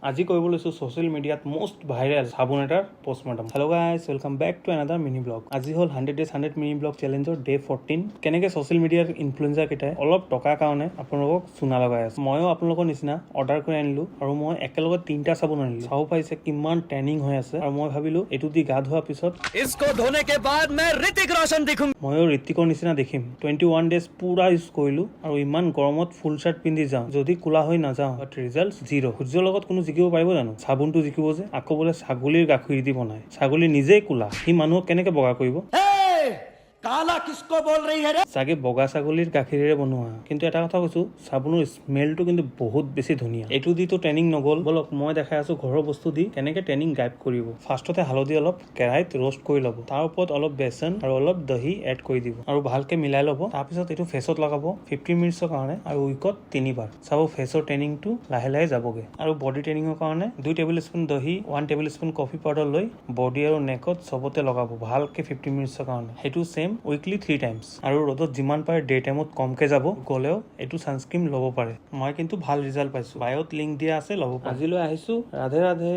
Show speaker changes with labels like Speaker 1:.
Speaker 1: আজি কৰিব লৈছো সোশ্যাল মিডিয়াত মোস্ট ভাইৰেল সাবুন এটাৰ postmortem. Hello' guys, welcome back to another mini vlog. আজি হ'ল 100 days 100 মিনি ব্লগ চেলেঞ্জৰ ডে 14। কেনেকে সোশ্যাল মিডিয়াৰ ইনফ্লুৱেঞ্চাৰ কেইটাই অলপ টকাৰ কাৰণে আপোনালোকক চুনা লগাই আছে। ময়ো আপোনালোকৰ নিচিনা অৰ্ডাৰ কৰি আনিলো আৰু মই একেলগে 3টা চাবোন আনিলো। চাব পাৰিছে কিমান ট্ৰেণ্ডিং হৈ আছে আৰু মই ভাবিলো এইটো দি গা ধোৱাৰ পিছত
Speaker 2: इसको धोने के बाद मैं ऋतिक रोशन दिखूंगा।
Speaker 1: ময়ো ঋতিকৰ নিচিনা দেখিম। 21 days পুৰা ইউজ কৰিলো আৰু ইমান গৰমত ফুল চাৰ্ট পিন্ধি যাওঁ, যদি কোলা হৈ নাযাওঁ বাট ৰিজাল্ট জিৰ'। সূৰ্যৰ লগত কোনো জিকিব পাৰিব জানো? চাবোনটো জিকিব যে। আকৌ বোলে ছাগলীৰ গাখীৰ দি বনায়, ছাগলী নিজেই কোলা, সি মানুহক কেনেকে বগা কৰিব?
Speaker 2: काला किसको बोल रही है रे?
Speaker 1: চাগে বগা ছাগলীৰ গাখীৰেৰে বনোৱা। কিন্তু এটা কথা কৈছো, চাবোনৰ স্মেলটো কিন্তু বহুত বেছি ধুনীয়া। এইটো দিতো ট্ৰেইনিং নগ'ল। বলক মই দেখাই আছো ঘৰৰ বস্তু দি কেনেকে ট্ৰেইনিং গাইব কৰিব। ফাৰ্ষ্টতে হালধি অলপ কেৰাহীত ৰোষ্ট কৰি ল'ব, তাৰ ওপৰত অলপ বেচন আৰু অলপ দহি এড কৰি দিব আৰু ভালকে মিলাই ল'ব। তাৰপিছত এইটো ফেচত লগাব 50 মিনিটছৰ কাৰণে আৰু উইকত 3 বাৰ। চাব ফেচৰ ট্ৰেইনিংটো লাহে লাহে যাবগে। আৰু বডি ট্ৰেইনিঙৰ কাৰণে 2 টেবুল স্পুন দহি, 1 টেবুল স্পুন কফি পাউডাৰ লৈ বডি আৰু নেকত চবতে লগাব ভালকে 50 মিনিটছৰ কাৰণে। সেইটো সেম উইকলি 3 টাইমছ। আৰু ৰ'দত যিমান পাৰে ডে টাইমত কমকে যাব। গ'লেও এইটো ছানস্ক্ৰীম ল'ব পাৰে। মই কিন্তু ভাল ৰিজাল্ট পাইছো। বায়'ত লিংক দিয়া আছে, ল'ব পাৰে। আজিলৈ আহিছো। ৰাধে ৰাধে।